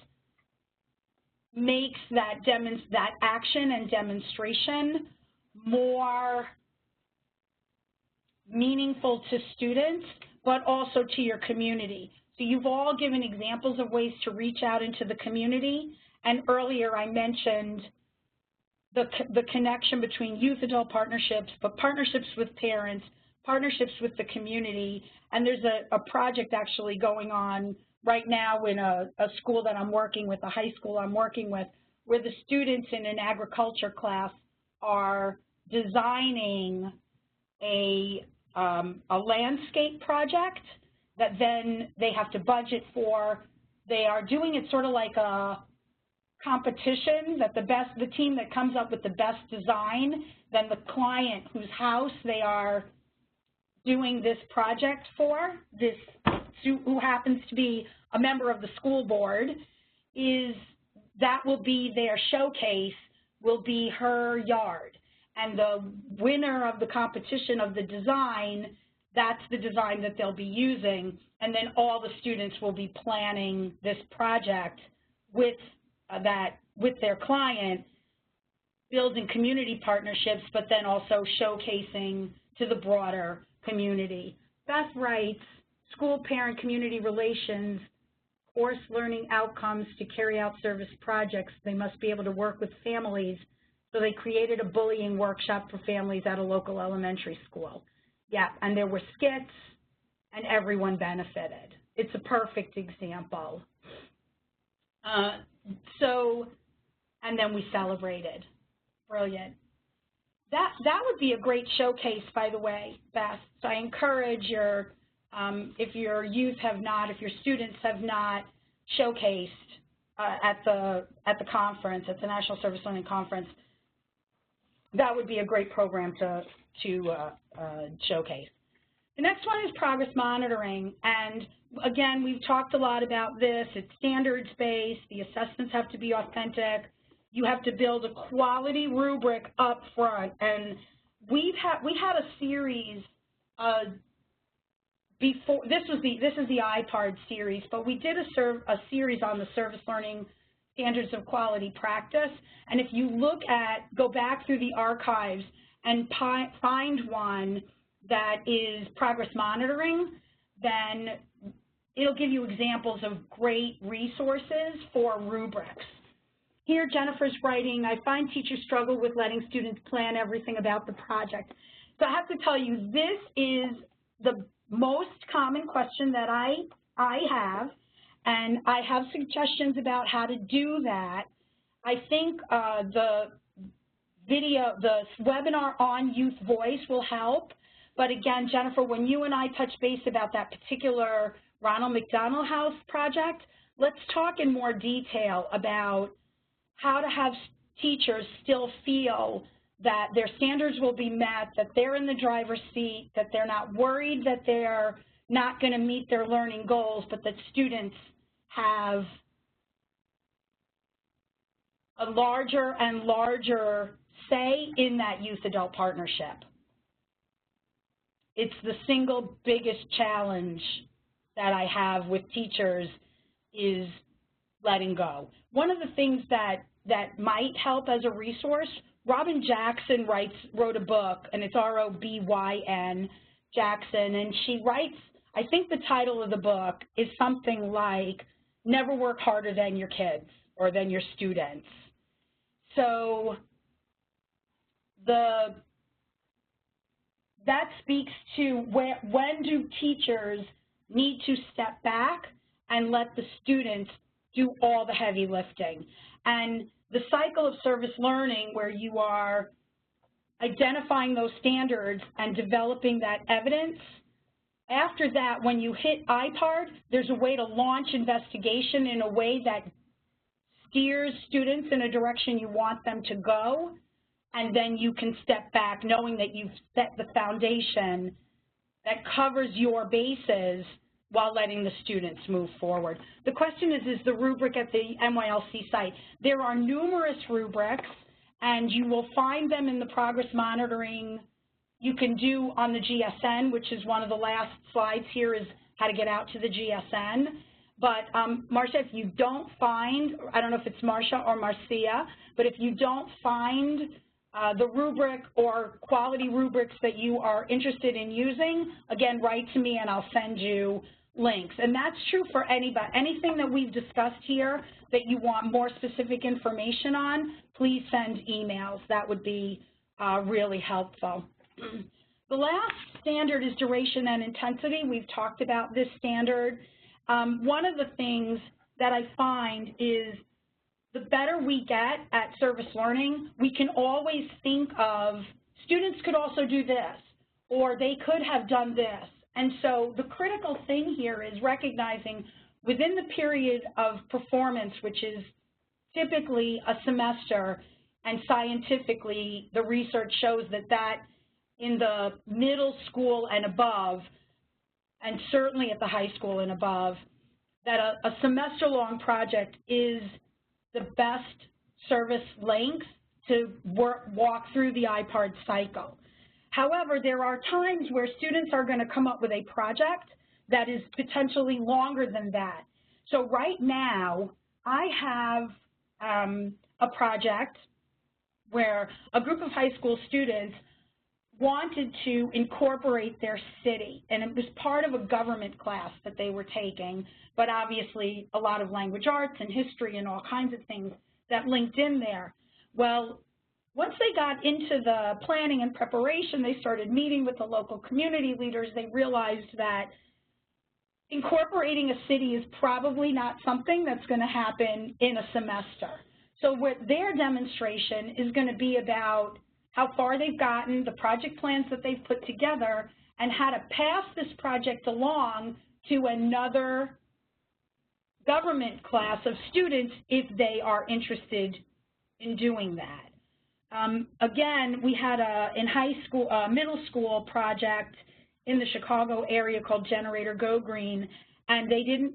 makes that action and demonstration more meaningful to students, but also to your community. So you've all given examples of ways to reach out into the community, and earlier I mentioned the connection between youth-adult partnerships, but partnerships with parents, partnerships with the community, and there's a project actually going on right now in a school that I'm working with, a high school I'm working with, where the students in an agriculture class are designing a landscape project that then they have to budget for. They are doing it sort of like a competition, that the team that comes up with the best design, then the client whose house they are doing this project for, who happens to be a member of the school board, that will be their showcase, will be her yard. And the winner of the competition of the design, that's the design that they'll be using, and then all the students will be planning this project with their client, building community partnerships, but then also showcasing to the broader community. Beth writes, school parent community relations, course learning outcomes to carry out service projects. They must be able to work with families. So they created a bullying workshop for families at a local elementary school. Yeah, and there were skits, and everyone benefited. It's a perfect example. And then we celebrated. Brilliant. That would be a great showcase, by the way, Beth. So I encourage if your youth have not, if your students have not showcased at the conference, at the National Service Learning Conference, that would be a great program to showcase. The next one is progress monitoring, and again, we've talked a lot about this. It's standards-based. The assessments have to be authentic. You have to build a quality rubric up front, and we had a series before. This is the iPod series, but we did a series on the service learning standards of quality practice. And if you go back through the archives and find one that is progress monitoring, then it'll give you examples of great resources for rubrics. Here, Jennifer's writing, I find teachers struggle with letting students plan everything about the project. So I have to tell you, this is the most common question that I have, and I have suggestions about how to do that. I think the webinar on Youth Voice will help. But again, Jennifer, when you and I touch base about that particular Ronald McDonald House project, let's talk in more detail about how to have teachers still feel that their standards will be met, that they're in the driver's seat, that they're not worried that they're not going to meet their learning goals, but that students have a larger and larger say in that youth-adult partnership. It's the single biggest challenge that I have with teachers is letting go. One of the things that might help as a resource, Robin Jackson wrote a book, and it's R-O-B-Y-N, Jackson, and she writes, I think the title of the book is something like, Never Work Harder Than Your Kids or than your students. So that speaks to when do teachers need to step back and let the students do all the heavy lifting. And the cycle of service learning where you are identifying those standards and developing that evidence, after that, when you hit IPARD, there's a way to launch investigation in a way that steers students in a direction you want them to go, and then you can step back knowing that you've set the foundation that covers your bases while letting the students move forward. The question is the rubric at the MYLC site? There are numerous rubrics, and you will find them in the progress monitoring you can do on the GSN, which is one of the last slides here is how to get out to the GSN. But Marcia, if you don't find, I don't know if it's Marcia or Marcia, but if you don't find the rubric or quality rubrics that you are interested in using, again, write to me and I'll send you links. And that's true for anybody. Anything that we've discussed here that you want more specific information on, please send emails. That would be really helpful. The last standard is duration and intensity. We've talked about this standard. One of the things that I find is the better we get at service learning, we can always think of students could also do this, or they could have done this. And so the critical thing here is recognizing within the period of performance, which is typically a semester, and scientifically the research shows that in the middle school and above, and certainly at the high school and above, that a semester-long project is the best service length to walk through the IPARD cycle. However, there are times where students are going to come up with a project that is potentially longer than that. So right now, I have a project where a group of high school students wanted to incorporate their city, and it was part of a government class that they were taking, but obviously a lot of language arts and history and all kinds of things that linked in there. Well, once they got into the planning and preparation, they started meeting with the local community leaders. They realized that incorporating a city is probably not something that's going to happen in a semester. So what their demonstration is going to be about how far they've gotten, the project plans that they've put together, and how to pass this project along to another government class of students if they are interested in doing that. Again, we had in high school, middle school project in the Chicago area called Generator Go Green, and they didn't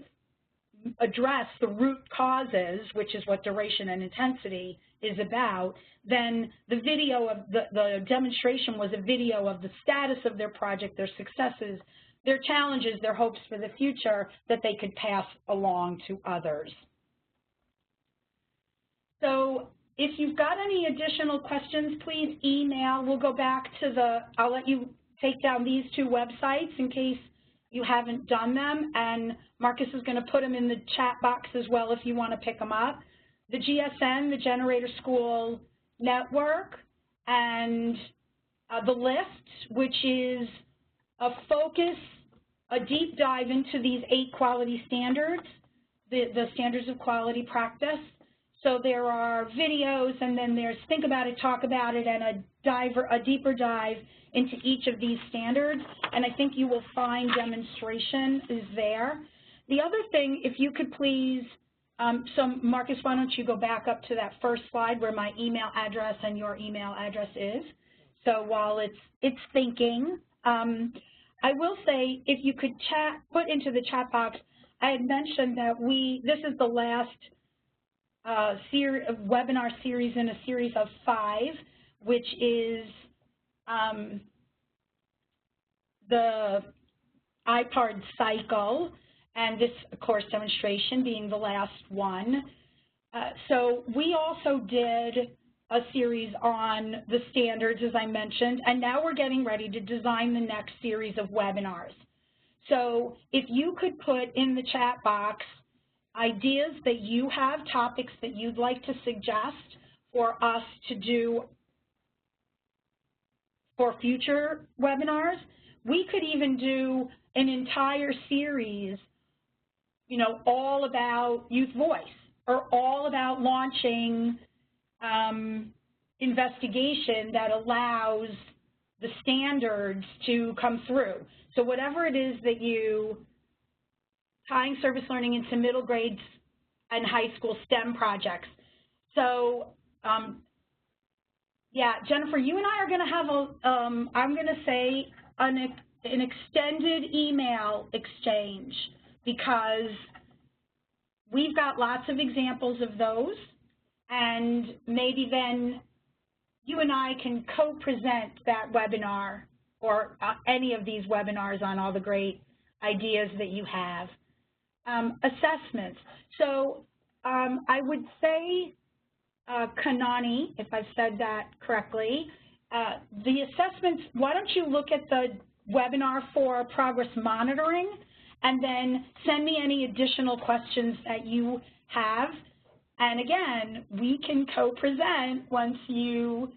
address the root causes, which is what duration and intensity is about. Then the video of the demonstration was a video of the status of their project, their successes, their challenges, their hopes for the future that they could pass along to others. So if you've got any additional questions, please email. We'll go back to I'll let you take down these two websites in case you haven't done them, and Marcus is going to put them in the chat box as well if you want to pick them up. The GSN, the Generator School Network, and the list, which is a focus, a deep dive into these 8 quality standards, the standards of quality practice. So there are videos, and then there's think about it, talk about it, and a deeper dive into each of these standards. And I think you will find demonstration is there. The other thing, if you could please, so Marcus, why don't you go back up to that first slide where my email address and your email address is. So while it's thinking, I will say if you could put into the chat box, I had mentioned that this is the last webinar series in a series of 5, which is the IPARD cycle, and this course demonstration being the last one. So we also did a series on the standards, as I mentioned, and now we're getting ready to design the next series of webinars. So if you could put in the chat box ideas that you have, topics that you'd like to suggest for us to do for future webinars, we could even do an entire series, you know, all about youth voice or all about launching investigation that allows the standards to come through. So whatever it is that tying service learning into middle grades and high school STEM projects. So yeah, Jennifer, you and I are going to have I'm going to say an extended email exchange, because we've got lots of examples of those, and maybe then you and I can co-present that webinar or any of these webinars on all the great ideas that you have. Assessments. So I would say, Kanani, if I've said that correctly, the assessments, why don't you look at the webinar for progress monitoring, and then send me any additional questions that you have. And again, we can co-present once you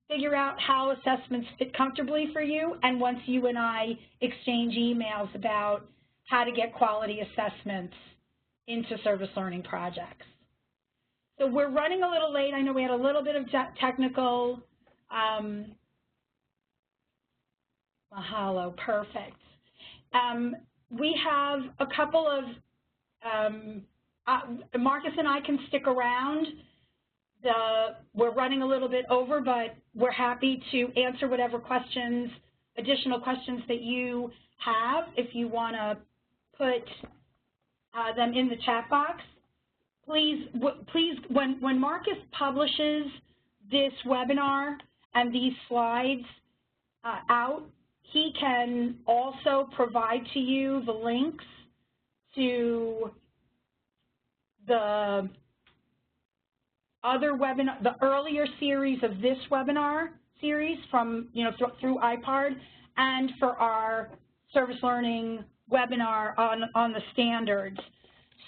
figure out how assessments fit comfortably for you, and once you and I exchange emails about how to get quality assessments into service learning projects. So we're running a little late. I know we had a little bit of technical, mahalo, perfect. We have a couple of, Marcus and I can stick around. We're running a little bit over, but we're happy to answer whatever questions, additional questions that you have, if you want to put them in the chat box. Please, when Marcus publishes this webinar and these slides out, he can also provide to you the links to the other webinar, the earlier series of this webinar series from, through IPARD, and for our service learning webinar on the standards.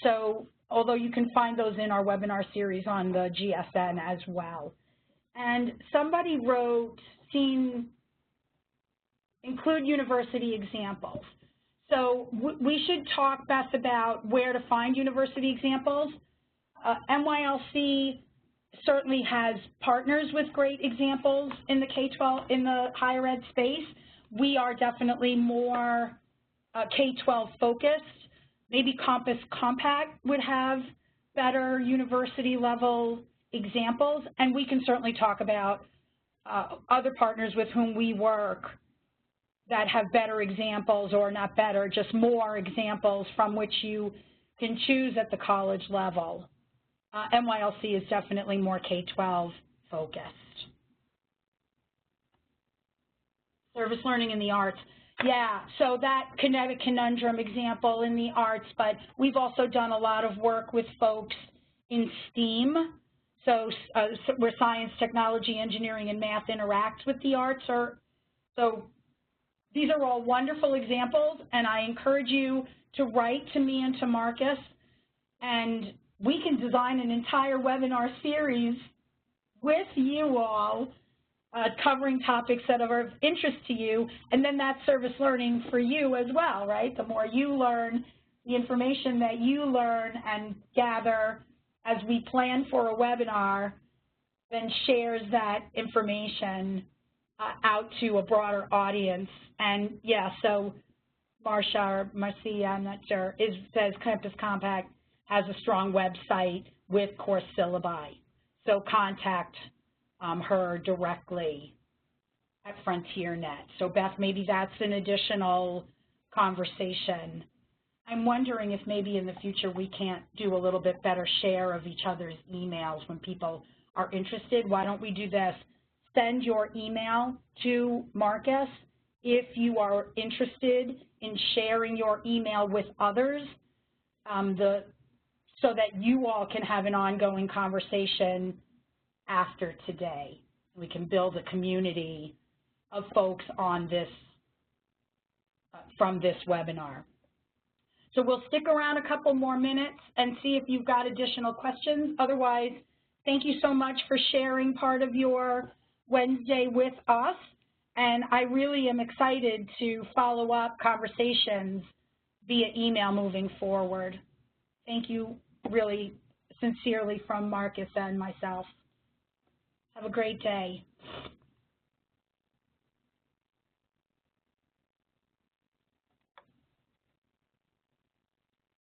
So although you can find those in our webinar series on the GSN as well. And somebody wrote, include university examples. So we should talk, Beth, about where to find university examples. MYLC certainly has partners with great examples in the K-12, in the higher ed space. We are definitely more K-12 focused. Maybe Campus Compact would have better university level examples, and we can certainly talk about other partners with whom we work that have better examples, or not better, just more examples from which you can choose at the college level. MYLC is definitely more K-12 focused. Service learning in the arts. Yeah, so that kinetic conundrum example in the arts, but we've also done a lot of work with folks in STEAM, so where science, technology, engineering, and math interact with the arts. So these are all wonderful examples, and I encourage you to write to me and to Marcus, and we can design an entire webinar series with you all covering topics that are of interest to you, and then that's service learning for you as well, right? The more you learn, the information that you learn and gather as we plan for a webinar, then shares that information out to a broader audience. And yeah, so Marcia or Marcia, I'm not sure, says Campus Compact has a strong website with course syllabi. So contact her directly at FrontierNet. So Beth, maybe that's an additional conversation. I'm wondering if maybe in the future we can't do a little bit better share of each other's emails when people are interested. Why don't we do this? Send your email to Marcus if you are interested in sharing your email with others, so that you all can have an ongoing conversation after today. We can build a community of folks on this, from this webinar. So we'll stick around a couple more minutes and see if you've got additional questions. Otherwise, thank you so much for sharing part of your Wednesday with us. And I really am excited to follow up conversations via email moving forward. Thank you really sincerely from Marcus and myself. Have a great day.